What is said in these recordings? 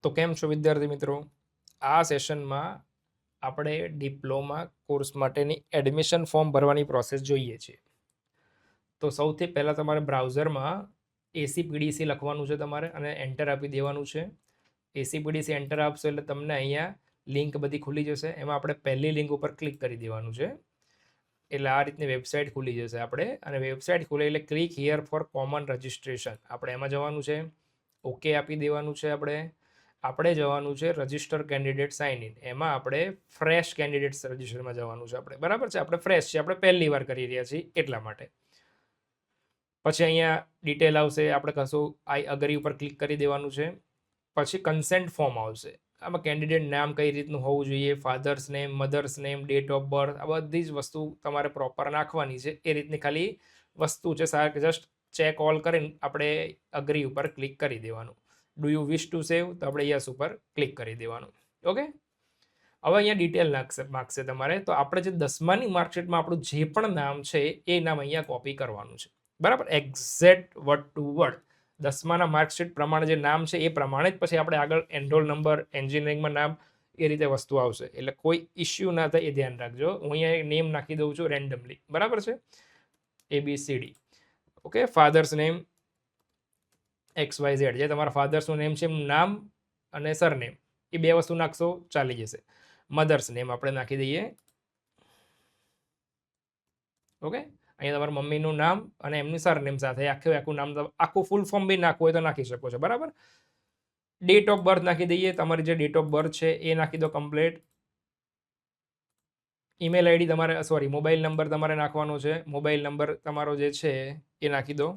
તો કેમ છો વિદ્યાર્થી મિત્રો? આ સેશનમાં આપણે ડિપ્લોમા કોર્સ માટેની એડમિશન ફોર્મ ભરવાની પ્રોસેસ જોઈએ છીએ. તો સૌથી પહેલાં તમારે બ્રાઉઝરમાં એસીપીડીસી લખવાનું છે તમારે અને એન્ટર આપી દેવાનું છે. એસીપીડીસી એન્ટર આપશો એટલે તમને અહીંયા લિંક બધી ખુલી જશે. એમાં આપણે પહેલી લિંક ઉપર ક્લિક કરી દેવાનું છે. એટલે આ રીતની વેબસાઇટ ખુલી જશે આપણે, અને વેબસાઇટ ખુલે એટલે click here for common registration આપણે એમાં જવાનું છે. ઓકે આપી દેવાનું છે. આપણે જવાનું છે રજિસ્ટર કેન્ડિડેટ સાઇન ઇન, એમાં આપણે ફ્રેશ કેન્ડિડેટ્સ રજિસ્ટરમાં જવાનું છે આપણે, બરાબર છે. આપણે ફ્રેશ છે, આપણે પહેલી વાર કરી રહ્યા છીએ એટલા માટે. પછી અહીંયા ડિટેલ આવશે, આપણે કશું આઈ અગરી ઉપર ક્લિક કરી દેવાનું છે. પછી કન્સેન્ટ ફોર્મ આવશે. આમાં કેન્ડિડેટ નામ કઈ રીતનું હોવું જોઈએ, father's name, mother's name, date of birth, આ બધી જ વસ્તુ તમારે પ્રોપર નાખવાની છે. એ રીતની ખાલી વસ્તુ છે. જસ્ટ ચેક ઓલ કરીને આપણે અગ્રી ઉપર ક્લિક કરી દેવાનું. ડુ યુ વિશ ટુ સેવ, તો આપણે યસ ઉપર ક્લિક કરી દેવાનું. ઓકે, હવે અહીંયા ડિટેલ માગશે તમારે. તો આપણે જે 10માની માર્કશીટમાં આપણું જે પણ નામ છે એ નામ અહીંયા કોપી કરવાનું છે, બરાબર. એક્ઝેક્ટ વર્ડ ટુ વર્ડ 10માના માર્કશીટ પ્રમાણે જે નામ છે એ પ્રમાણે જ પછી આપણે આગળ એનરોલ નંબર, એન્જિનિયરિંગમાં નામ, એ રીતે વસ્તુ આવશે. એટલે કોઈ ઇસ્યુ ના થાય એ ધ્યાન રાખજો. હું અહીંયા નેમ નાખી દઉં છું રેન્ડમલી, બરાબર છે. ABCD. Okay, father's name XYZ, જે તમારા ફાધર્સનું નેમ છે નામ અને સરનેમ, એ બે વસ્તુ નાખશો ચાલી જશે. મધર્સ નેમ આપણે નાખી દઈએ. ઓકે, અહીંયા તમારા મમ્મીનું નામ અને એમની સરનેમ સાથે આખું નામ, આખું ફૂલ ફોર્મ બી નાખવું હોય તો નાખી શકો છો, બરાબર. ડેટ ઓફ બર્થ નાખી દઈએ. તમારી જે ડેટ ઓફ બર્થ છે એ નાખી દો કમ્પ્લીટ. ઈમેલ આઈડી તમારે, સોરી, મોબાઈલ નંબર તમારે નાખવાનો છે. મોબાઈલ નંબર તમારો જે છે એ નાખી દો.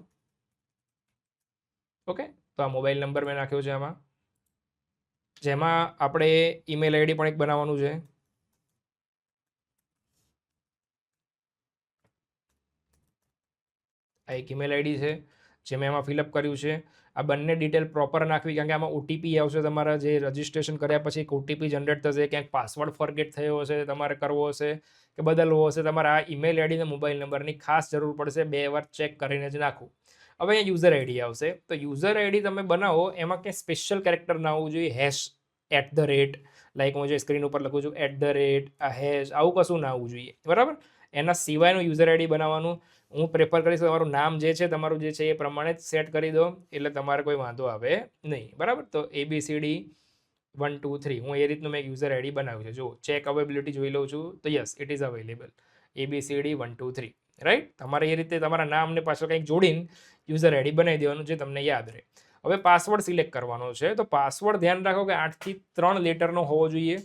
ઓકે, તો આ મોબાઈલ નંબર મેં નાખ્યો છે આમાં, જેમાં આપણે ઈમેલ આઈડી પણ એક બનાવવાનું છે. આ એક ઈમેલ આઈડી છે જે મેં એમાં ફિલઅપ કર્યું છે. આ બંને ડિટેલ પ્રોપર નાખવી, કારણ કે આમાં ઓટીપી આવશે. તમારા જે રજિસ્ટ્રેશન કર્યા પછી એક ઓટીપી જનરેટ થશે. ક્યાંક પાસવર્ડ ફોરગેટ થયો હશે, તમારે કરવો હશે કે બદલવો હશે, તમારે આ ઈમેલ આઈડી અને મોબાઈલ નંબરની ખાસ જરૂર પડશે. 2 વાર ચેક કરીને જ નાખવું. હવે અહીંયા યુઝર આઈડી આવશે. તો યુઝર આઈડી તમે બનાવો એમાં ક્યાંય સ્પેશિયલ કેરેક્ટર ના હોવું જોઈએ. હેશ, @ લાઈક હું જે સ્ક્રીન ઉપર લખું છું @ આ હેશ, આવું કશું ના આવવું જોઈએ, બરાબર. એના સિવાયનું યુઝર આઈડી બનાવવાનું. હું પ્રેફર કરીશ તમારું નામ જે છે તમારું જે છે એ પ્રમાણે જ સેટ કરી દો, એટલે તમારે કોઈ વાંધો આવે નહીં, બરાબર. તો ABCD 1 2 3 હું એ રીતનું મેં યુઝર આઈડી બનાવ્યું છે. જો ચેક અવેલેબિલિટી જોઈ લઉં છું તો yes, it is available. ABCD 1 2 3, right. તમારે એ રીતે તમારા નામને પાછળ કંઈક જોડીને યુઝર આઈડી બનાવી દેવાનું જે તમને યાદ રહે. હવે પાસવર્ડ સિલેક્ટ કરવાનો છે. તો પાસવર્ડ ધ્યાન રાખો કે 8 થી 3 લેટરનો હોવો જોઈએ.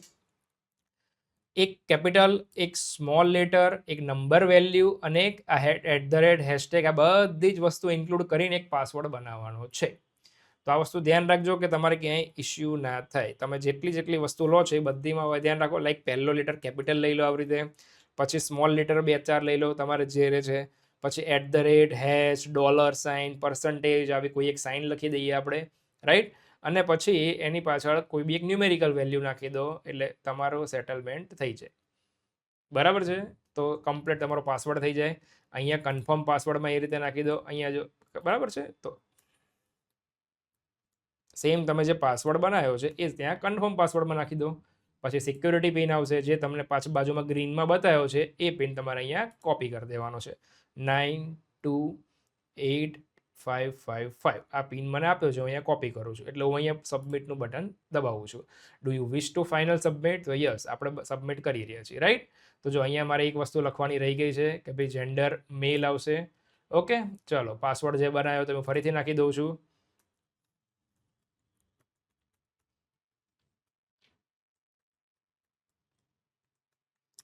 એક કેપિટલ, એક સ્મોલ લેટર, એક નંબર વેલ્યુ અને એક #, આ બધી જ વસ્તુ ઇન્ક્લુડ કરીને એક પાસવર્ડ બનાવવાનો છે. તો આ વસ્તુ ધ્યાન રાખજો કે તમારે ક્યાંય ઇશ્યુ ના થાય. તમે જેટલી વસ્તુ લો છો એ બધીમાં ધ્યાન રાખો. લાઈક પહેલો લેટર કેપિટલ લઈ લો આવી રીતે, પછી સ્મોલ લેટર 2-4 લઈ લો તમારે જે છે, પછી $, $, આવી કોઈ એક સાઇન લખી દઈએ આપણે, રાઈટ. અને પછી એની પાછળ કોઈ બી એક ન્યુમેરિકલ વેલ્યુ નાખી દો, એટલે તમારો સેટલમેન્ટ થઈ જાય, બરાબર છે. તો કમ્પ્લીટ તમારો પાસવર્ડ થઈ જાય. અહીંયા કન્ફર્મ પાસવર્ડમાં એ રીતે નાખી દો. અહીંયા જો, બરાબર છે. તો સેમ તમે જે પાસવર્ડ બનાવ્યો છે એ ત્યાં કન્ફર્મ પાસવર્ડમાં નાખી દો. પછી સિક્યોરિટી પિન આવશે, જે તમને પાછળ બાજુમાં ગ્રીનમાં બતાવ્યો છે એ પિન તમારે અહીંયા કોપી કરી દેવાનો છે. 928555 આ પિન મને આપ્યો છે, હું અહીંયા કોપી કરું છું. એટલે હું અહીંયા સબમિટનું બટન દબાવું છું. Do you wish two final submit, તો યસ, આપણે સબમિટ કરી રહ્યા છીએ, રાઈટ. તો જો અહીંયા મારે એક વસ્તુ લખવાની રહી ગઈ છે કે ભાઈ જેન્ડર મેલ આવશે. ઓકે, ચલો પાસવર્ડ જે બનાવ્યો તો હું ફરીથી નાખી દઉં છું.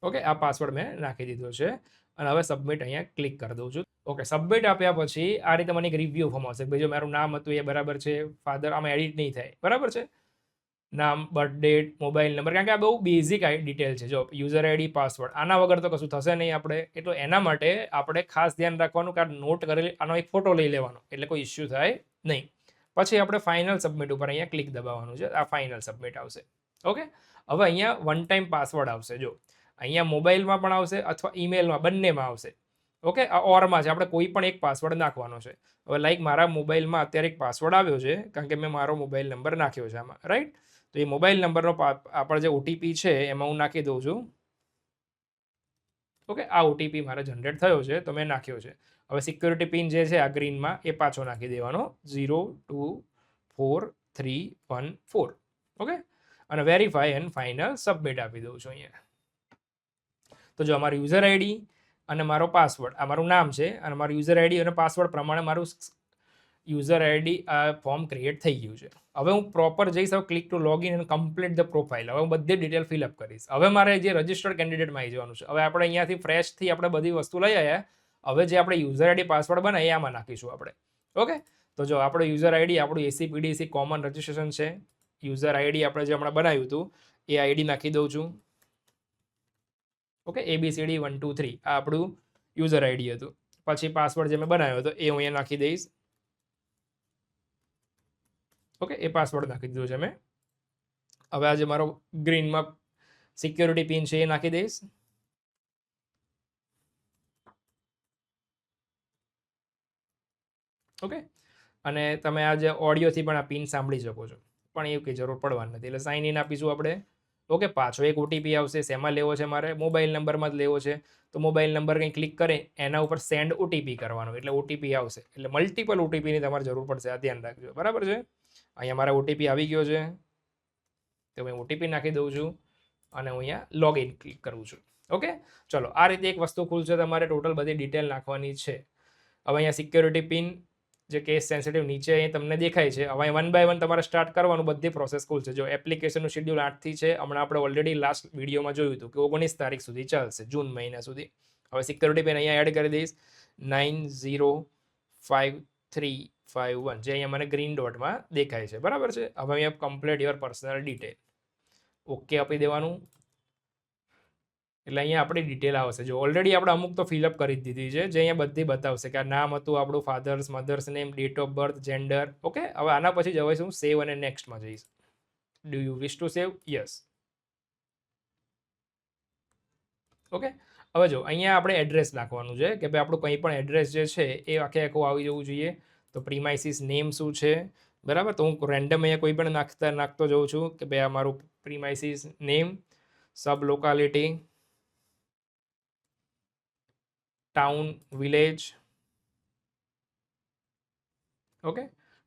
ઓકે, આ પાસવર્ડ મેં નાખી દીધો છે અને હવે સબમિટ અહીંયા ક્લિક કરી દઉં છું. ઓકે, સબમિટ આપ્યા પછી આ રીતે મને એક રિવ્યૂ ફોર્મ આવશે. ભાઈ જો મારું નામ હતું એ બરાબર છે, ફાધર, આમાં એડિટ નહીં થાય, બરાબર છે. નામ, બર્થ ડેટ, મોબાઈલ નંબર, કારણ કે આ બહુ બેઝિક ડિટેલ છે. જો યુઝર આઈડી, પાસવર્ડ, આના વગર તો કશું થશે નહીં આપણે. એટલે એના માટે આપણે ખાસ ધ્યાન રાખવાનું કે આ નોટ કરેલી, આનો એક ફોટો લઈ લેવાનો, એટલે કોઈ ઇશ્યુ થાય નહીં. પછી આપણે ફાઇનલ સબમિટ ઉપર અહીંયા ક્લિક દબાવવાનું છે. આ ફાઇનલ સબમિટ આવશે. ઓકે, હવે અહીંયા 1 ટાઈમ પાસવર્ડ આવશે. જો અહીંયા મોબાઈલમાં પણ આવશે અથવા ઈમેલમાં, બંનેમાં આવશે. ઓકે, આ ઓરમાં છે, આપણે કોઈ પણ એક પાસવર્ડ નાખવાનો છે. હવે લાઈક મારા મોબાઈલમાં અત્યારે એક પાસવર્ડ આવ્યો છે કારણ કે મેં મારો મોબાઈલ નંબર નાખ્યો છે આમાં, રાઈટ? તો એ મોબાઈલ નંબરનો આપણે જે ઓટીપી છે એમાં હું નાખી દઉં છું. ઓકે, આ ઓટીપી મારે જનરેટ થયો છે તો મેં નાખ્યો છે. હવે સિક્યોરિટી પિન જે છે આ ગ્રીનમાં એ પાછો નાખી દેવાનો 024314. ઓકે, અને વેરીફાઈ એન્ડ ફાઇનલ સબમિટ આપી દઉં છું અહીંયા. તો જો અમારું યુઝર આઈડી અને મારો પાસવર્ડ, આ મારું નામ છે અને મારું યુઝર આઈડી અને પાસવર્ડ પ્રમાણે મારું યુઝર આઈડી આ ફોર્મ ક્રિએટ થઈ ગયું છે. હવે હું પ્રોપર જઈશ, હવે click two login and complete the profile. હવે હું બધી ડિટેલ ફિલઅપ કરીશ. હવે મારે જે રજિસ્ટર્ડ કેન્ડિડેટમાં આવી જવાનું છે. હવે આપણે અહીંયાથી ફ્રેશથી આપણે બધી વસ્તુ લઈ આવ્યા. હવે જે આપણે યુઝર આઈડી પાસવર્ડ બનાવીએ આમાં નાખીશું આપણે. ઓકે, તો જો આપણો યુઝર આઈડી આપણું એસીપીડીસી કોમન રજિસ્ટ્રેશન છે. યુઝર આઈડી આપણે જે હમણાં બનાવ્યું હતું એ આઈડી નાખી દઉં છું. ઓકે, ABCD 1 2 3 આ આપણું યુઝર આઈડી હતું. પછી પાસવર્ડ જે મેં બનાવ્યો હતો એ હું અહીંયા નાખી દઈશ. ઓકે, એ પાસવર્ડ નાખી દીધો છે મેં. હવે આજે મારો ગ્રીનમાં સિક્યોરિટી પિન છે એ નાખી દઈશ. ઓકે, અને તમે આજે ઓડિયોથી પણ આ પિન સાંભળી શકો છો, પણ એવું કંઈ જરૂર પડવાની નથી. એટલે સાઇન ઇન આપીશું આપણે. ઓકે, પાછો એક ઓટીપી આવશે. શેમાં લેવો છે મારે? મોબાઈલ નંબરમાં જ લેવો છે. તો મોબાઈલ નંબર કંઈ ક્લિક કરે એના ઉપર સેન્ડ ઓટીપી કરવાનો, એટલે ઓટીપી આવશે. એટલે મલ્ટિપલ ઓટીપીની તમારે જરૂર પડશે, આ ધ્યાન રાખજો. બરાબર છે? અહીંયા મારા ઓટીપી આવી ગયો છે તો હું ઓટીપી નાખી દઉં છું અને હું અહીંયા લોગિન ક્લિક કરું છું. ઓકે, ચલો, આ રીતે એક વસ્તુ ખુલશે. તમારે ટોટલ બધી ડિટેલ નાખવાની છે. હવે અહીંયા સિક્યોરિટી પિન જે કેસ સેન્સિટિવ નીચે અહીં તમને દેખાય છે. હવે 1 બાય 1 તમારે સ્ટાર્ટ કરવાનું, બધી પ્રોસેસ ખુલશે. જો એપ્લિકેશનનું શેડ્યુલ 8થી છે. હમણાં આપણે ઓલરેડી લાસ્ટ વિડીયોમાં જોયું હતું કે 19 તારીખ સુધી ચાલશે, જૂન મહિના સુધી. હવે સિક્યોરિટી પિન અહીંયા એડ કરી દઈશ 905351, જે અહીંયા મને ગ્રીન ડોટમાં દેખાય છે. બરાબર છે? હવે અહીંયા complete your personal detail okay આપી દેવાનું. એટલે અહીંયા આપણી ડિટેલ આવશે. જો ઓલરેડી આપણે અમુક તો ફિલઅપ કરી દીધી છે, જે અહીંયા બધી બતાવશે કે આ નામ હતું આપણું, father's mother's name, date of birth, gender. Okay, હવે આના પછી જઈશું સેવ અને નેક્સ્ટમાં જઈશ. Do you wish to save? Yes. Okay, હવે જો અહીંયા આપણે એડ્રેસ નાખવાનું છે કે ભાઈ આપણું કંઈ પણ એડ્રેસ જે છે એ આખે આખું આવી જવું જોઈએ. તો પ્રીમાઇસીસ નેમ શું છે? બરાબર, તો હું રેન્ડમ અહીંયા કોઈ પણ નાખતો જઉં છું કે ભાઈ આ મારું premises name, sub locality, town, village. Okay,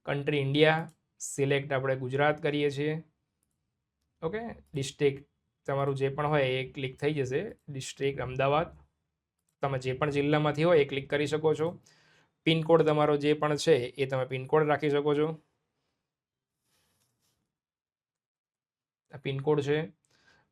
country India, select આપણે ગુજરાત કરીએ છીએ. ઓકે, ડિસ્ટ્રિક્ટ તમારું જે પણ હોય એ ક્લિક થઈ જશે. ડિસ્ટ્રિક્ટ અમદાવાદ, તમે જે પણ જિલ્લામાંથી હોય એ ક્લિક કરી શકો છો. પિનકોડ તમારો જે પણ છે એ તમે પિનકોડ રાખી શકો છો. આ પિનકોડ છે.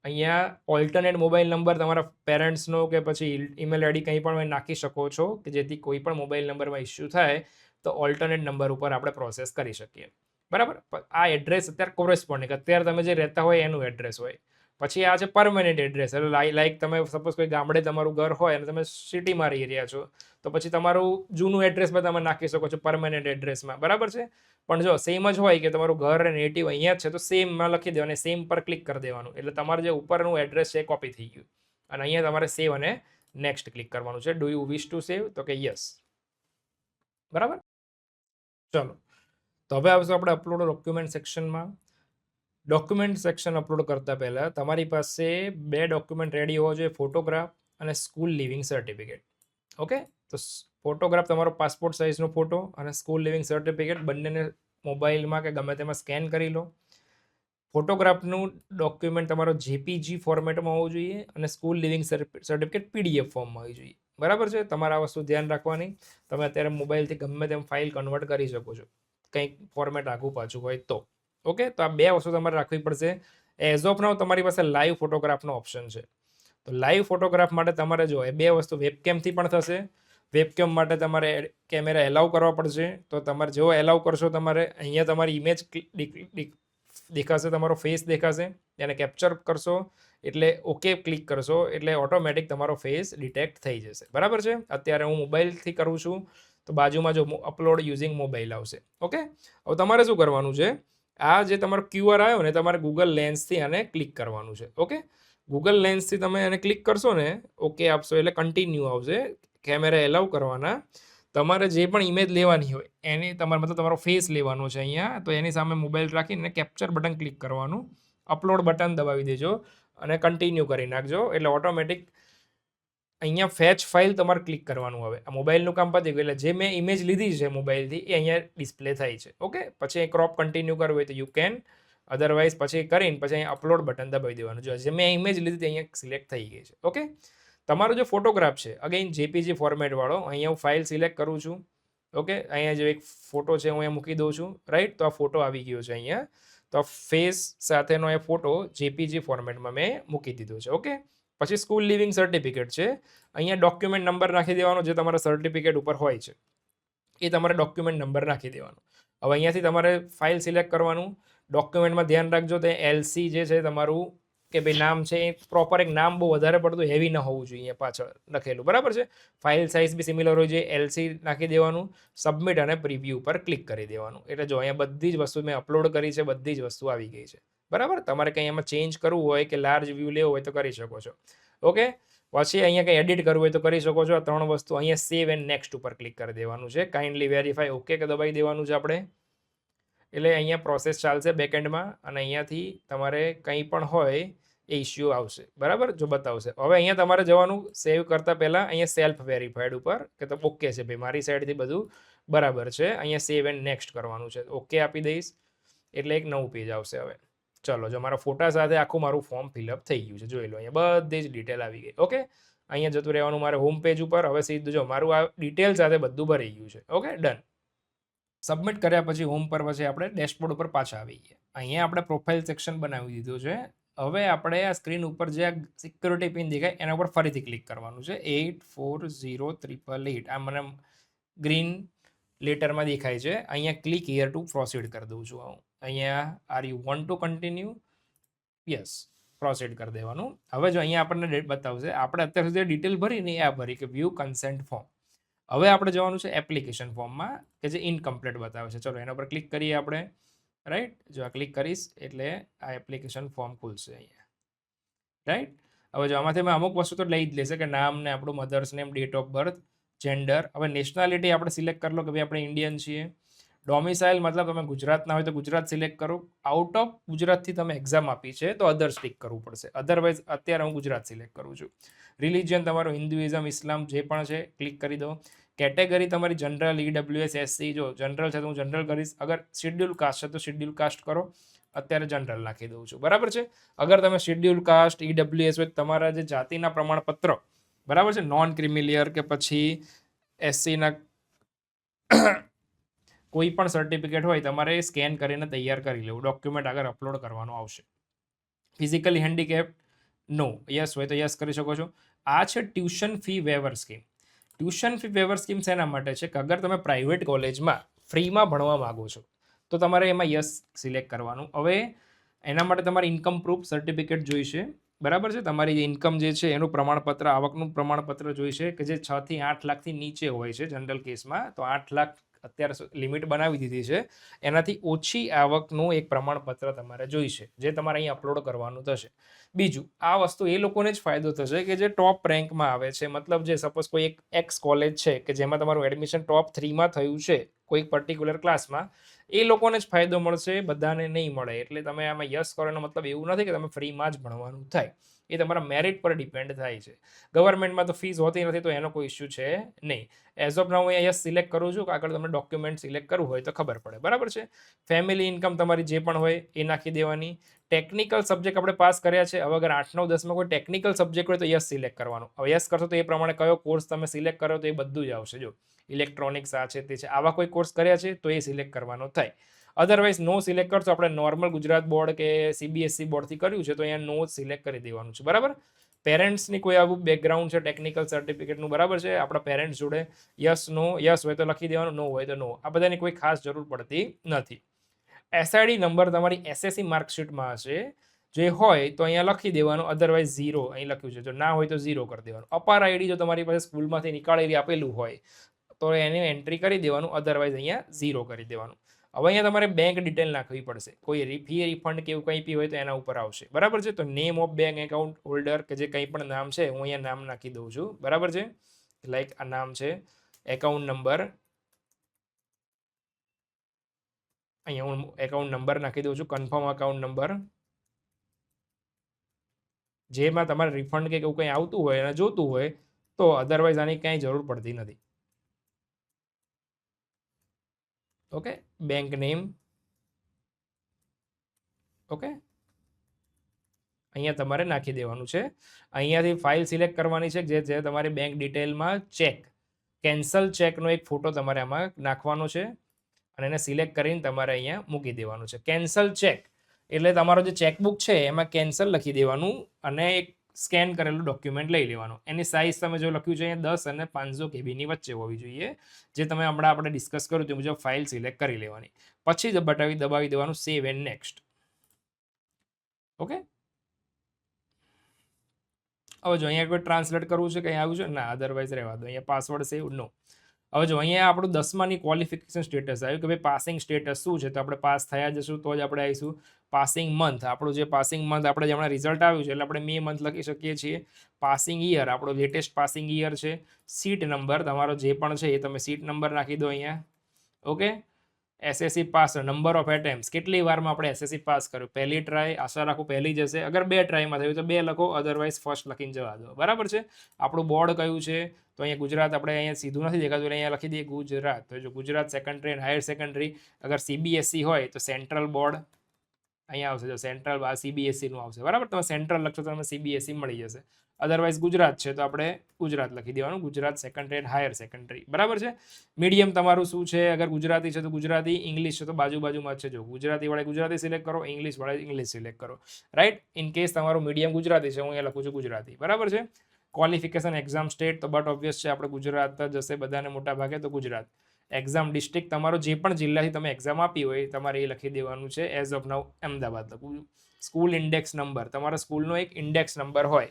અહીંયા ઓલ્ટરનેટ મોબાઈલ નંબર તમારા પેરેન્ટ્સનો કે પછી ઈમેલ આઈડી કંઈ પણ નાખી શકો છો કે જેથી કોઈ પણ મોબાઈલ નંબરમાં ઇસ્યુ થાય તો ઓલ્ટરનેટ નંબર ઉપર આપણે પ્રોસેસ કરી શકીએ. બરાબર, આ એડ્રેસ અત્યારે કોરેસ્પોન્ડિંગ અત્યારે તમે જે રહેતા હોય એનું એડ્રેસ હોય. પછી આ છે પરમેનન્ટ એડ્રેસ. એટલે લાઈક તમે સપોઝ કોઈ ગામડે તમારું ઘર હોય અને તમે સિટીમાં રહી રહ્યા છો તો પછી તમારું જૂનું એડ્રેસમાં તમે નાખી શકો છો પરમેનન્ટ એડ્રેસમાં. બરાબર છે? પણ જો સેમ જ હોય કે તમારું ઘર નેટિવ અહીંયા જ છે તો સેમમાં લખી દેવાનું, સેમ પર ક્લિક કરી દેવાનું. એટલે તમારે જે ઉપરનું એડ્રેસ છે એ કોપી થઈ ગયું અને અહીંયા તમારે સેવ અને નેક્સ્ટ ક્લિક કરવાનું છે. ડુ યુ વિશ ટુ સેવ? તો કે યસ. બરાબર, ચલો. તો હવે આવશું આપણે અપલોડ ડોક્યુમેન્ટ સેક્શનમાં. ડોક્યુમેન્ટ સેક્શન અપલોડ કરતાં પહેલાં તમારી પાસે 2 ડોક્યુમેન્ટ રેડી હોવો જોઈએ, ફોટોગ્રાફ અને સ્કૂલ લિવિંગ સર્ટિફિકેટ. ઓકે, તો ફોટોગ્રાફ તમારો પાસપોર્ટ સાઇઝનો ફોટો અને સ્કૂલ લિવિંગ સર્ટિફિકેટ બંનેને મોબાઈલમાં કે ગમે તેમાં સ્કેન કરી લો. ફોટોગ્રાફનું ડોક્યુમેન્ટ તમારો જેપીજી ફોર્મેટમાં હોવું જોઈએ અને સ્કૂલ લિવિંગ સર્ટિફિકેટ PDF ફોર્મમાં હોવી જોઈએ. બરાબર છે? તમારે આ વસ્તુ ધ્યાન રાખવાની. તમે અત્યારે મોબાઈલથી ગમે તેમ ફાઇલ કન્વર્ટ કરી શકો છો કંઈક ફોર્મેટ આખું પાછું હોય તો. ઓકે, તો આ 2 વસ્તુ તમારે રાખવી પડશે. એઝ ઓફ નાઉ તમારી પાસે લાઈવ ફોટોગ્રાફનો ઓપ્શન છે. તો લાઈવ ફોટોગ્રાફ માટે તમારે જો એ 2 વસ્તુ વેબકેમથી પણ થશે. વેબકેમ માટે તમારે કેમેરા એલાઉ કરવા પડશે. તો તમારે જેવો એલાઉ કરશો તમારે અહીંયા તમારી ઇમેજ દેખાશે, તમારો ફેસ દેખાશે. એને કેપ્ચર કરશો એટલે ઓકે ક્લિક કરશો એટલે ઓટોમેટિક તમારો ફેસ ડિટેક્ટ થઈ જશે. બરાબર છે? અત્યારે હું મોબાઈલથી કરું છું તો બાજુમાં જો અપલોડ યુઝિંગ મોબાઈલ આવશે. ઓકે, હવે તમારે શું કરવાનું છે? આ જે તમારો QR આવ્યો ને તમારે ગૂગલ લેન્સથી આને ક્લિક કરવાનું છે. ઓકે, ગૂગલ લેન્સથી તમે એને ક્લિક કરશો ને ઓકે આપશો એટલે કન્ટિન્યુ આવશે. કેમેરા એલાઉ કરવાના. તમારે જે પણ ઇમેજ લેવાની હોય એની મતલબ તમારો ફેસ લેવાનો છે અહીંયા, તો એની સામે મોબાઈલ રાખીને કેપ્ચર બટન ક્લિક કરવાનું, અપલોડ બટન દબાવી દેજો અને કન્ટિન્યુ કરી નાખજો. એટલે ઓટોમેટિક અહીંયા ફેચ ફાઇલ તમારે ક્લિક કરવાનું. હવે આ મોબાઈલનું કામ પતી ગયું. એટલે જે મેં ઇમેજ લીધી છે મોબાઈલથી એ અહીંયા ડિસ્પ્લે થાય છે. ઓકે, પછી ક્રોપ કન્ટિન્યુ કરવું હોય તો યુ કેન, અધરવાઇઝ પછી કરીને પછી અહીંયા અપલોડ બટન દબાવી દેવાનું. જો જે મેં ઇમેજ લીધી અહીંયા સિલેક્ટ થઈ ગઈ છે. ઓકે, તમારો જે ફોટોગ્રાફ છે અગેઇન જેપીજી ફોર્મેટવાળો, અહીંયા હું ફાઇલ સિલેક્ટ કરું છું. ઓકે, અહીંયા જે એક ફોટો છે હું અહીંયા મૂકી દઉં છું. રાઈટ, તો આ ફોટો આવી ગયો છે અહીંયા. તો ફેસ સાથેનો એ ફોટો જેપીજી ફોર્મેટમાં મેં મૂકી દીધો છે. ઓકે, પછી સ્કૂલ લિવિંગ સર્ટિફિકેટ છે. અહીંયા ડોક્યુમેન્ટ નંબર નાખી દેવાનો જે તમારા સર્ટિફિકેટ ઉપર હોય છે એ તમારે ડોક્યુમેન્ટ નંબર નાખી દેવાનો. હવે અહીંયાથી તમારે ફાઇલ સિલેક્ટ કરવાનું. ડોક્યુમેન્ટમાં ધ્યાન રાખજો તે એલસી જે છે તમારું કે ભાઈ નામ છે એ પ્રોપર એક નામ બહુ વધારે પડતું હેવી ન હોવું જોઈએ પાછળ લખેલું. બરાબર છે. ફાઇલ સાઇઝ બી સિમિલર હોય છે. એલસી નાખી દેવાનું. સબમિટ અને પ્રિવ્યૂ ઉપર ક્લિક કરી દેવાનું. એટલે જો અહીંયા બધી જ વસ્તુ મેં અપલોડ કરી છે, બધી જ વસ્તુ આવી ગઈ છે. બરાબર. તમારે કંઈ એમાં ચેન્જ કરવું હોય કે લાર્જ વ્યૂ લેવો હોય તો કરી શકો છો. ઓકે, પછી અહીંયા કંઈ એડિટ કરવું હોય તો કરી શકો છો. આ 3 વસ્તુ અહીંયા સેવ એન્ડ નેક્સ્ટ ઉપર ક્લિક કરી દેવાનું છે. કાઇન્ડલી વેરીફાઈ ઓકે કે દબાવી દેવાનું છે આપણે. એટલે અહીંયા પ્રોસેસ ચાલશે બેકએન્ડમાં અને અહીંયાથી તમારે કંઈ પણ હોય એ ઇશ્યુ આવશે. બરાબર, જો બતાવશે. હવે અહીંયા તમારે જવાનું સેવ કરતાં પહેલાં અહીંયા સેલ્ફ વેરીફાઈડ ઉપર કે તો ઓકે છે ભાઈ મારી સાઈડથી બધું બરાબર છે. અહીંયા સેવ એન્ડ નેક્સ્ટ કરવાનું છે. ઓકે આપી દઈશ એટલે એક નવું પેજ આવશે. હવે ચલો, જો મારા ફોટા સાથે આખું મારું ફોર્મ ફિલઅપ થઈ ગયું છે. જોઈ લો અહીંયા બધી જ ડિટેલ આવી ગઈ. ઓકે, અહીંયા જતું રહેવાનું મારે હોમ પેજ ઉપર. હવે સીધું જો મારું આ ડિટેલ સાથે બધું ભરાઈ ગયું છે. Okay, done. સબમિટ કર્યા પછી હોમ પર પછી આપણે ડેશબોર્ડ ઉપર પાછા આવી ગયા. અહીંયા આપણે પ્રોફાઇલ સેક્શન બનાવી દીધું છે. હવે આપણે આ સ્ક્રીન ઉપર જે આ સિક્યુરિટી પિન દેખાય એના ઉપર ફરીથી ક્લિક કરવાનું છે. 840888 આ મને ગ્રીન લેટરમાં દેખાય છે. અહીંયા ક્લિક હિયર ટુ પ્રોસીડ કરી દઉં છું હું. અહીંયા are you want to continue, yes, proceed કરી દેવાનું. હવે જો અહીંયા આપણને ડેટ બતાવશે. આપણે અત્યાર સુધી ડિટેલ ભરીને આ ભરી કે વ્યૂ કન્સેન્ટ ફોર્મ. હવે આપણે જવાનું છે એપ્લિકેશન ફોર્મમાં કે જે ઇનકમ્પ્લીટ બતાવે છે. ચલો એના પર ક્લિક કરીએ આપણે. રાઈટ, જો આ ક્લિક કરીશ એટલે આ એપ્લિકેશન ફોર્મ ખુલશે અહીંયા. રાઈટ, હવે જો આમાંથી મેં અમુક વસ્તુ તો લઈ જ લેશે કે નામ ને આપણું mother's name, date of birth, gender. હવે નેશનાલિટી આપણે સિલેક્ટ કરી લો કે ભાઈ આપણે ઇન્ડિયન છીએ. ડોમિસાઇલ મતલબ તમે ગુજરાતના હોય તો ગુજરાત સિલેક્ટ કરો. આઉટ ઓફ ગુજરાતથી તમે એક્ઝામ આપી છે તો અધર સ્ટિક કરવું પડશે. અધરવાઇઝ અત્યારે હું ગુજરાત સિલેક્ટ કરું છું. રિલિજન તમારું હિન્દુઇઝમ, ઇસ્લામ જે પણ છે ક્લિક કરી દો. કેટેગરી તમારી જનરલ, ઈડબ્લ્યુએસ, એસસી. જો જનરલ છે તો હું જનરલ કરીશ. અગર શિડ્યુલ કાસ્ટ છે તો શિડ્યુલ કાસ્ટ કરો. અત્યારે જનરલ નાખી દઉં છું. બરાબર છે. અગર તમે શિડ્યુલ કાસ્ટ, ઈડબ્લ્યુએસ હોય તમારા જે જાતિના પ્રમાણપત્ર, બરાબર છે, નોન ક્રિમિલિયર કે પછી એસસીના કોઈ પણ સર્ટિફિકેટ હોય તમારે સ્કેન કરીને તૈયાર કરી લેવું. ડોક્યુમેન્ટ આગળ અપલોડ કરવાનું આવશે. ફિઝિકલી હેન્ડીકેપ નો, યસ હોય તો યસ કરી શકો છો. આ છે tuition fee waiver scheme. Tuition fee waiver scheme શેના માટે છે કે અગર તમે પ્રાઇવેટ કોલેજમાં ફ્રીમાં ભણવા માગો છો તો તમારે એમાં યસ સિલેક્ટ કરવાનું. હવે એના માટે તમારે ઇન્કમ પ્રૂફ સર્ટિફિકેટ જોઈશે. બરાબર છે. તમારી જે ઇન્કમ જે છે એનું પ્રમાણપત્ર, આવકનું પ્રમાણપત્ર જોઈશે કે જે 6 થી 8 લાખથી નીચે હોય છે જનરલ કેસમાં. તો 8 લાખ અત્યારે લિમિટ બનાવી દીધી છે. એનાથી ઓછી આવકનું એક પ્રમાણપત્ર તમારે જોઈશે જે તમારે અહીં અપલોડ કરવાનું થશે. બીજું, આ વસ્તુ એ લોકોને જ ફાયદો થશે કે જે ટોપ રેન્કમાં આવે છે. મતલબ જે સપોઝ કોઈ એક એક્સ કોલેજ છે કે જેમાં તમારું એડમિશન ટોપ 3માં થયું છે કોઈ પર્ટિક્યુલર ક્લાસમાં, એ લોકોને જ ફાયદો મળશે, બધાને નહીં મળે. એટલે તમે આમાં યસ કરો એનો મતલબ એવું નથી કે તમે ફ્રીમાં જ ભણવાનું થાય. એ તમારા મેરિટ પર ડિપેન્ડ થાય છે. ગવર્મેન્ટમાં તો ફીસ હોતી નથી તો એનો કોઈ ઇસ્યુ છે નહીં. એઝ ઓફ નાઉ હું અહીંયા યસ સિલેક્ટ કરું છું. આગળ તમે ડોક્યુમેન્ટ સિલેક્ટ કરવું હોય તો ખબર પડે. બરાબર છે. ફેમિલી ઇન્કમ તમારી જે પણ હોય એ નાખી દેવાની. ટેકનિકલ સબ્જેક્ટ આપણે પાસ કર્યા છે. હવે અગર 8, 9, 10માં કોઈ ટેકનિકલ સબ્જેક્ટ હોય તો યસ સિલેક્ટ કરવાનું. હવે યસ કરશો તો એ પ્રમાણે કયો કોર્સ તમે સિલેક્ટ કરો તો એ બધું જ આવશે. જો ઇલેક્ટ્રોનિક્સ આ છે તે છે, આવા કોઈ કોર્સ કર્યા છે તો એ સિલેક્ટ કરવાનો થાય. અધરવાઇઝ નો સિલેક્ટ કરશો, આપણે નોર્મલ ગુજરાત બોર્ડ કે સીબીએસસી બોર્ડથી કર્યું છે તો અહીંયા નો સિલેક્ટ કરી દેવાનું છે. બરાબર. પેરેન્ટ્સની કોઈ આવું બેકગ્રાઉન્ડ છે ટેકનિકલ સર્ટિફિકેટનું, બરાબર છે, આપણા પેરેન્ટ્સ જોડે યસ નો, યસ હોય તો લખી દેવાનું, નો હોય તો નો. આ બધાની કોઈ ખાસ જરૂર પડતી નથી. એસઆઈડી નંબર તમારી એસએસસી માર્કશીટમાં હશે. જે હોય તો અહીંયા લખી દેવાનું, અધરવાઇઝ 0 અહીં લખ્યું છે. જો ના હોય તો 0 કરી દેવાનું. અપાર આઈડી જો તમારી પાસે સ્કૂલમાંથી નીકાળેલી આપેલું હોય તો એને એન્ટ્રી કરી દેવાનું, અધરવાઇઝ અહીંયા 0 કરી દેવાનું. હવે અહીંયા તમારે બેંક ડિટેલ નાખવી પડશે. કોઈ ફી રિફંડ કે એવું કંઈ બી હોય તો એના ઉપર આવશે. બરાબર છે. તો name of bank account holder કે જે કંઈ પણ નામ છે હું અહીંયા નામ નાખી દઉં છું. બરાબર છે. લાઈક આ નામ છે, એકાઉન્ટ નંબર, અહીંયા હું એકાઉન્ટ નંબર નાખી દઉં છું, કન્ફર્મ અકાઉન્ટ નંબર, જેમાં તમારે રિફંડ કે એવું કંઈ આવતું હોય અને જોતું હોય તો, અધરવાઇઝ આની કંઈ જરૂર પડતી નથી. ઓકે, બેંક નેમ, ઓકે, અહીંયા તમારે નાખી દેવાનું છે. અહીંયાથી ફાઇલ સિલેક્ટ કરવાની છે, જે તમારી બેંક ડિટેલમાં ચેક, કેન્સલ ચેકનો એક ફોટો તમારે આમાં નાખવાનો છે અને એને સિલેક્ટ કરીને તમારે અહીંયા મૂકી દેવાનું છે. કેન્સલ ચેક એટલે તમારો જે ચેકબુક છે એમાં કેન્સલ લખી દેવાનું અને એક સ્કેન કરેલું ડોક્યુમેન્ટ લઈ લેવાનું. એની સાઇઝ તમે જો લખ્યું છે અહીંયા 10 અને 500 KBની વચ્ચે હોવી જોઈએ, જે તમે હમણાં આપણે ડિસ્કસ કર્યું તે મુજબ ફાઇલ સિલેક્ટ કરી લેવાની. પછી દબાવી દેવાનું સેવ એન્ડ નેક્સ્ટ. ઓકે, હવે જો અહીંયા કોઈ ટ્રાન્સલેટ કરવું છે, કંઈ આવ્યું છે ના, અધરવાઇઝ રહેવા દો. અહીંયા પાસવર્ડ સેવ નો. હવે જો અહીંયા આપણું 10માની ક્વોલિફિકેશન સ્ટેટસ આવ્યું કે ભાઈ પાસિંગ સ્ટેટસ શું છે, તો આપણે પાસ થયા જશું તો જ આપણે આવીશું. પાસિંગ મંથ, આપણું જે પાસિંગ મંથ આપણે જે હમણાં રિઝલ્ટ આવ્યું છે એટલે આપણે મે મંથ લખી શકીએ છીએ. પાસિંગ યર, આપણો લેટેસ્ટ પાસિંગ યર છે. સીટ નંબર તમારો જે પણ છે એ તમે સીટ નંબર નાખી દો અહીંયા. Okay, SSC pass, number of attempts, કેટલી વારમાં આપણે એસએસસી પાસ કર્યું, પહેલી ટ્રાય, આશા રાખું પહેલી જ હશે. અગર 2 ટ્રાયમાં થયું તો 2 લખો, અધરવાઇઝ ફર્સ્ટ લખીને જવા દો. બરાબર છે. આપણું બોર્ડ કયું છે, તો અહીંયા ગુજરાત, આપણે અહીંયા સીધું નથી દેખાતું એટલે અહીંયા લખી દઈએ ગુજરાત. તો જો Gujarat secondary and higher secondary, અગર સીબીએસઈ હોય તો સેન્ટ્રલ બોર્ડ અહીંયા આવશે. જો સેન્ટ્રલ સીબીએસઈનું આવશે. બરાબર, તમે સેન્ટ્રલ લખશો તો તમને સીબીએસઈ મળી જશે. અધરવાઇઝ ગુજરાત છે તો આપણે ગુજરાત લખી દેવાનું, Gujarat secondary and higher secondary. બરાબર છે. મીડિયમ તમારું શું છે, અગર ગુજરાતી છે તો ગુજરાતી, ઇંગ્લિશ છે તો બાજુમાં છે. જો ગુજરાતી વાળે ગુજરાતી સિલેક્ટ કરો, ઇંગ્લિશ વાળે ઇંગ્લિશ સિલેક્ટ કરો. રાઈટ, ઇન કેસ તમારું મીડિયમ ગુજરાતી છે, હું અહીંયા લખું છું ગુજરાતી. બરાબર છે. ક્વોલિફિકેશન એક્ઝામ સ્ટેટ તો બટ ઓબ્વિયસ છે, આપણે ગુજરાત જ હશે બધાને મોટા ભાગે, તો ગુજરાત. એક્ઝામ ડિસ્ટ્રિક્ટ, તમારો જે પણ જિલ્લાથી તમે એક્ઝામ આપી હોય તમારે એ લખી દેવાનું છે. એઝ ઓફ નાઉ અમદાવાદ લખું. સ્કૂલ ઇન્ડેક્સ નંબર, તમારા સ્કૂલનો એક ઇન્ડેક્સ નંબર હોય,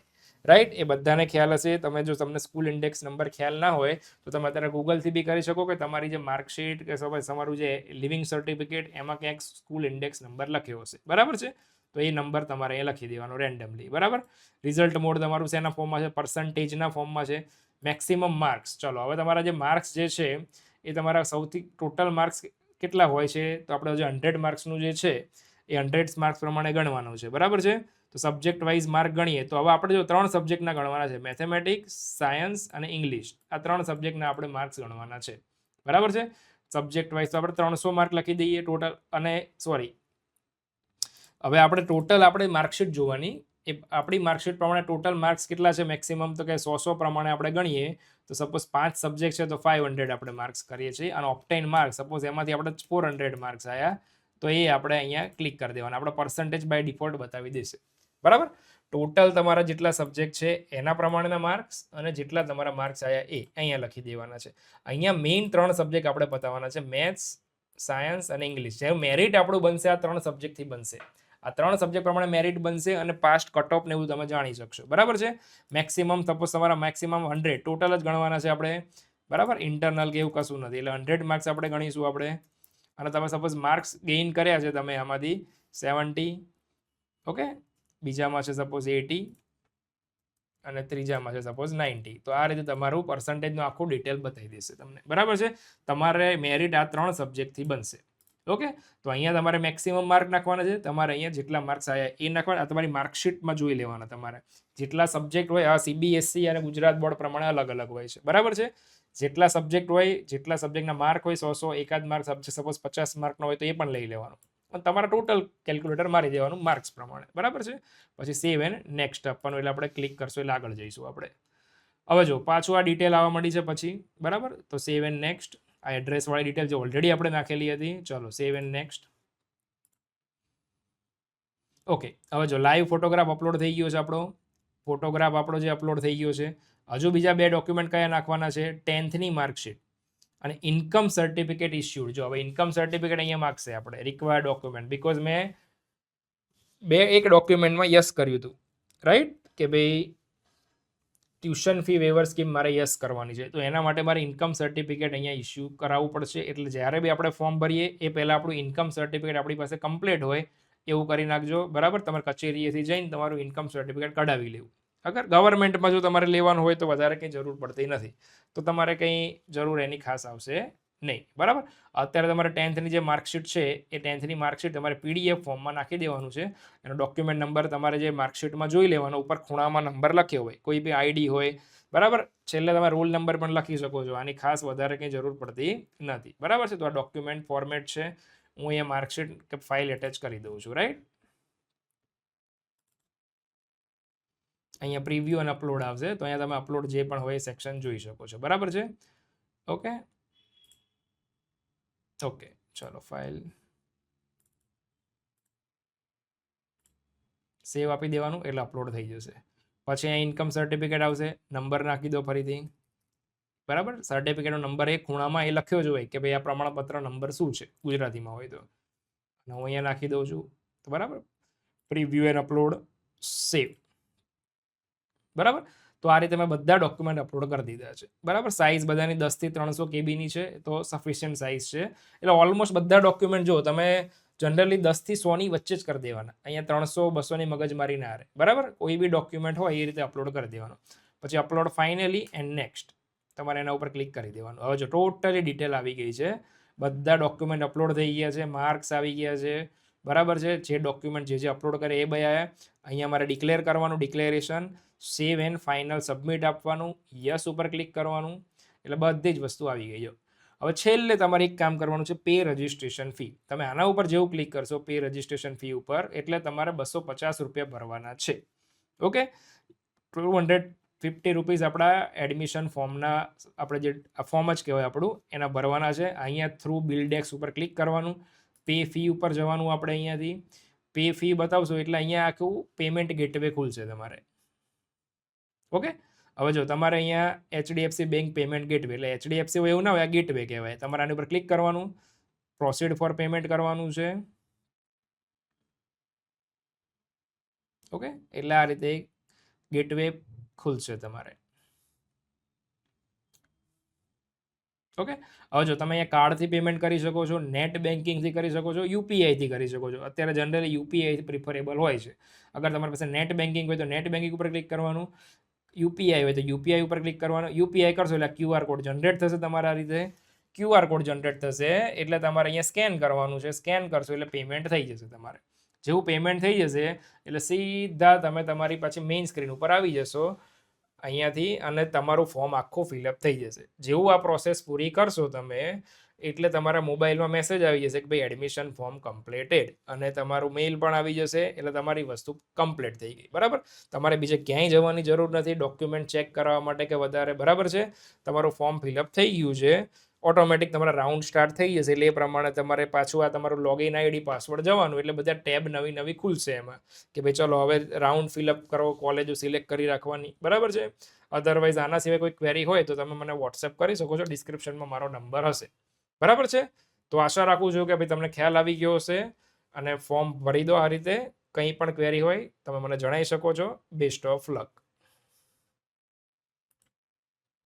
રાઈટ, એ બધાને ખ્યાલ હશે. તમે જો તમને સ્કૂલ ઇન્ડેક્સ નંબર ખ્યાલ ના હોય તો તમે અત્યારે ગૂગલથી બી કરી શકો કે તમારી જે માર્કશીટ કે તમારું જે લિવિંગ સર્ટિફિકેટ એમાં ક્યાંક સ્કૂલ ઇન્ડેક્સ નંબર લખ્યો હશે. બરાબર છે. તો એ નંબર તમારે અહીંયા લખી દેવાનો રેન્ડમલી. બરાબર. રિઝલ્ટ મોડ તમારું શેના ફોર્મમાં છે, પર્સન્ટેજના ફોર્મમાં છે. મેક્સિમમ માર્ક્સ, ચલો હવે તમારા જે માર્ક્સ જે છે એ તમારા સૌથી ટોટલ માર્ક્સ કેટલા હોય છે, તો આપણે જે 100 માર્ક્સનું જે છે એ 100 માર્ક્સ પ્રમાણે ગણવાનું છે. બરાબર છે. તો સબ્જેક્ટ વાઇઝ માર્ક ગણીએ તો હવે આપણે જો 3 સબ્જેક્ટના ગણવાના છે, મેથેમેટિક્સ, સાયન્સ અને ઇંગ્લિશ. આ 3 સબ્જેક્ટના આપણે માર્ક્સ ગણવાના છે. બરાબર છે. સબ્જેક્ટ વાઇઝ તો આપણે 300 માર્ક લખી દઈએ ટોટલ. અને સોરી, હવે આપણે ટોટલ આપણે માર્કશીટ જોવાની, એ આપણી માર્કશીટ પ્રમાણે ટોટલ માર્ક્સ કેટલા છે મેક્સિમમ, તો કે 100 પ્રમાણે આપણે ગણીએ તો સપોઝ 5 સબ્જેક્ટ છે તો 500 આપણે માર્ક્સ કરીએ છીએ. અને ઓપ્ટેન માર્ક્સ, સપોઝ એમાંથી આપણે 400 માર્ક્સ આવ્યા તો એ આપણે અહીંયા ક્લિક કરી દેવાના. આપણે પર્સન્ટેજ બાય ડિફોલ્ટ બતાવી દેશે. બરાબર. ટોટલ તમારા જેટલા સબ્જેક્ટ છે એના પ્રમાણેના માર્ક્સ અને જેટલા તમારા માર્ક્સ આવ્યા એ અહીંયા લખી દેવાના છે. અહીંયા મેઇન 3 સબ્જેક્ટ આપણે બતાવવાના છે, મેથ્સ, સાયન્સ અને ઇંગ્લિશ. જે મેરિટ આપણું બનશે આ 3 સબ્જેક્ટથી બનશે. આ 3 સબ્જેક્ટ પ્રમાણે મેરિટ બનશે અને પાસ્ટ કટ ઓફ ને એવું તમે જાણી શકશો. બરાબર છે. મેક્સિમમ સપોઝ તમારા મેક્સિમમ 100 ટોટલ જ ગણવાના છે આપણે. બરાબર, ઇન્ટરનલ કે એવું કશું નથી. એટલે 100 માર્ક્સ આપણે ગણીશું આપણે. અને તમે સપોઝ માર્ક્સ ગેઇન કર્યા છે તમે આમાંથી 70, ઓકે, બીજામાં છે સપોઝ 80 અને ત્રીજામાં છે સપોઝ 90. તો આ રીતે તમારું પર્સન્ટેજનું આખું ડિટેલ બતાવી દેશે તમને. બરાબર છે. તમારે મેરિટ આ 3 સબ્જેક્ટથી બનશે. ઓકે, તો અહીંયા તમારે મેક્સિમમ માર્ક નાખવાના છે. તમારે અહીંયા જેટલા માર્ક્સ આવ્યા એ નાખવાના. તમારી માર્કશીટમાં જોઈ લેવાના. તમારે જેટલા સબ્જેક્ટ હોય, આ સીબીએસઈ અને ગુજરાત બોર્ડ પ્રમાણે અલગ અલગ હોય છે. બરાબર છે. જેટલા સબ્જેક્ટ હોય, જેટલા સબ્જેક્ટના માર્ક હોય 100 એકાદ માર્ક સપોઝ 50 માર્કનો હોય તો એ પણ લઈ લેવાનું. અને તમારા ટોટલ કેલ્ક્યુલેટર મારી દેવાનું માર્ક્સ પ્રમાણે. બરાબર છે. પછી સેવ એન્ડ નેક્સ્ટ આપવાનું, એટલે આપણે ક્લિક કરશું એટલે આગળ જઈશું આપણે. હવે જો પાછું આ ડિટેલ આવવા માંડી છે પછી. બરાબર, તો સેવ એન્ડ નેક્સ્ટ. આ એડ્રેસ વાળી ડિટેલ જે ઓલરેડી આપણે નાખેલી હતી. ચલો સેવ એન્ડ નેક્સ્ટ. ઓકે, હવે જો લાઈવ ફોટોગ્રાફ અપલોડ થઈ ગયો છે આપણો. ફોટોગ્રાફ આપણો જે અપલોડ થઈ ગયો છે. હજુ બીજા 2 ડોક્યુમેન્ટ કયા નાખવાના છે, 10thની માર્કશીટ અને ઇન્કમ સર્ટિફિકેટ ઇસ્યુડ. જો હવે ઇન્કમ સર્ટિફિકેટ અહીંયા માગશે આપણે, રિક્વાયર્ડ ડોક્યુમેન્ટ, બીકોઝ મેં એક ડોક્યુમેન્ટમાં યસ કર્યું હતું, રાઈટ, કે ભાઈ ટ્યુશન ફી વેવર સ્કીમ મારે યસ કરવાની છે. તો એના માટે મારે ઇન્કમ સર્ટિફિકેટ અહીંયા ઇસ્યુ કરાવવું પડશે. એટલે જ્યારે બી આપણે ફોર્મ ભરીએ એ પહેલાં આપણું ઇન્કમ સર્ટિફિકેટ આપણી પાસે કમ્પ્લીટ હોય એવું કરી નાખજો. બરાબર, તમારે કચેરીએથી જઈને તમારું ઇન્કમ સર્ટિફિકેટ કઢાવી લેવું. અગર ગવર્મેન્ટમાં જો તમારે લેવાનું હોય તો વધારે કંઈ જરૂર પડતી નથી, તો તમારે કંઈ જરૂર એની ખાસ આવશે નહીં. બરાબર. અત્યારે તમારે 10thની જે માર્કશીટ છે એ 10thની માર્કશીટ તમારે PDF ફોર્મમાં નાખી દેવાનું છે. એનો ડોક્યુમેન્ટ નંબર તમારે જે માર્કશીટમાં જોઈ લેવાનો, ઉપર ખૂણામાં નંબર લખ્યો હોય, કોઈ બી આઈડી હોય, બરાબર. છેલ્લે તમે રોલ નંબર પણ લખી શકો છો. આની ખાસ વધારે કંઈ જરૂર પડતી નથી. બરાબર છે. તો આ ડોક્યુમેન્ટ ફોર્મેટ છે. હું અહીંયા માર્કશીટ કે ફાઇલ એટેચ કરી દઉં છું. રાઈટ. અહીંયા પ્રીવ્યુ અને અપલોડ આવશે, તો અહીંયા તમે અપલોડ જે પણ હોય એ સેક્શન જોઈ શકો છો. બરાબર છે. ઓકે ઓકે ચલો, ફાઇલ સેવ આપી દેવાનું એટલે અપલોડ થઈ જશે. પછી અહીંયા ઇન્કમ સર્ટિફિકેટ આવશે, નંબર નાખી દો ફરીથી. બરાબર. સર્ટિફિકેટનો નંબર એ ખૂણામાં એ લખ્યો જ હોય કે ભાઈ આ પ્રમાણપત્ર નંબર શું છે ગુજરાતીમાં હોય તો. હું અહીંયા નાખી દઉં છું. તો બરાબર. પ્રીવ્યુ એન્ડ અપલોડ, સેવ. બરાબર. તો આ રીતે મેં બધા ડોક્યુમેન્ટ અપલોડ કરી દીધા છે. બરાબર. સાઇઝ બધાની 10 થી 300 KBની છે, તો સફિશિયન્ટ સાઇઝ છે. એટલે ઓલમોસ્ટ બધા ડોક્યુમેન્ટ જો તમે જનરલી 10 થી 100ની વચ્ચે જ કરી દેવાના. અહીંયા 300 200ની મગજમારી ના રહે. બરાબર. કોઈ બી ડોક્યુમેન્ટ હોય એ રીતે અપલોડ કરી દેવાનું. પછી અપલોડ ફાઇનલી એન્ડ નેક્સ્ટ તમારે એના ઉપર ક્લિક કરી દેવાનું. હવે જો ટોટલી ડિટેલ આવી ગઈ છે, બધા ડોક્યુમેન્ટ અપલોડ થઈ ગયા છે, માર્ક્સ આવી ગયા છે. બરાબર છે. જે ડોક્યુમેન્ટ જે અપલોડ કરે એ બધા અહીંયા મારે ડિક્લેર કરવાનું, declaration, save and final submit આપવાનું, યસ ઉપર ક્લિક કરવાનું. એટલે બધી જ વસ્તુ આવી ગઈ. હવે છેલ્લે તમારે એક કામ કરવાનું છે, પે રજિસ્ટ્રેશન ફી. તમે આના ઉપર જેવું ક્લિક કરશો પે રજિસ્ટ્રેશન ફી ઉપર, એટલે તમારે 250 રૂપિયા ભરવાના છે. ઓકે. 250 રૂપીસ આપણા એડમિશન ફોર્મના, આપણે જે આ ફોર્મ જ કહેવાય આપણું, એના ભરવાના છે. અહીંયા થ્રુ બિલડેક્સ ઉપર ક્લિક કરવાનું, પે ફી ઉપર જવાનું. આપણે અહીંયાથી પે ફી બતાવશો એટલે અહીંયા આખું પેમેન્ટ ગેટવે ખુલશે તમારે. ઓકે. હવે જો તમારે અહીંયા HDFC બેંક પેમેન્ટ ગેટવે, એટલે HDFC હોય એવું ના હોય, આ ગેટવે કહેવાય. તમારે આની ઉપર ક્લિક કરવાનું, પ્રોસીડ ફોર પેમેન્ટ કરવાનું છે. ઓકે. એટલે આ રીતે ગેટવે ખુલશે તમારે. ઓકે. હવે જો તમે અહીંયા કાર્ડથી પેમેન્ટ કરી શકો છો, નેટ બેન્કિંગથી કરી શકો છો, યુપીઆઈથી કરી શકો છો. અત્યારે જનરલી યુપીઆઈ પ્રિફરેબલ હોય છે. અગર તમારી પાસે નેટ બેન્કિંગ હોય તો નેટ બેન્કિંગ ઉપર ક્લિક કરવાનું, યુપીઆઈ હોય તો યુપીઆઈ ઉપર ક્લિક કરવાનું. યુપીઆઈ કરશો એટલે QR કોડ જનરેટ થશે તમારા રીતે. QR કોડ જનરેટ થશે એટલે તમારે અહીંયા સ્કેન કરવાનું છે. સ્કેન કરશો એટલે પેમેન્ટ થઈ જશે તમારે. જેવું પેમેન્ટ થઈ જશે એટલે સીધા તમે તમારી પાછી મેઇન સ્ક્રીન ઉપર આવી જશો અહીંયાથી, અને તમારું ફોર્મ આખું ફિલઅપ થઈ જશે. જેવું આ પ્રોસેસ પૂરી કરશો તમે એટલે તમારા મોબાઈલમાં મેસેજ આવી જશે કે ભાઈ એડમિશન ફોર્મ કમ્પ્લીટેડ, અને તમારું મેઇલ પણ આવી જશે. એટલે તમારી વસ્તુ કમ્પ્લીટ થઈ ગઈ. બરાબર. તમારે બીજે ક્યાંય જવાની જરૂર નથી ડોક્યુમેન્ટ ચેક કરવા માટે કે વધારે. બરાબર છે. તમારું ફોર્મ ફિલઅપ થઈ ગયું છે. ઓટોમેટિક તમારા રાઉન્ડ સ્ટાર્ટ થઈ જશે. એટલે એ પ્રમાણે તમારે પાછું આ તમારું લોગિન આઈડી પાસવર્ડ જવાનું, એટલે બધા ટેબ નવી નવી ખુલશે એમાં કે ભાઈ ચલો હવે રાઉન્ડ ફિલઅપ કરો, કોલેજો સિલેક્ટ કરી રાખવાની. બરાબર છે. અધરવાઇઝ આના સિવાય કોઈ ક્વેરી હોય તો તમે મને વોટ્સએપ કરી શકો છો. ડિસ્ક્રિપ્શનમાં મારો નંબર હશે. બરાબર છે. તો આશા રાખું છું કે ભાઈ તમને ખ્યાલ આવી ગયો હશે, અને ફોર્મ ભરી દો આ રીતે. કંઈ પણ ક્વેરી હોય તમે મને જણાવી શકો છો. Best of luck.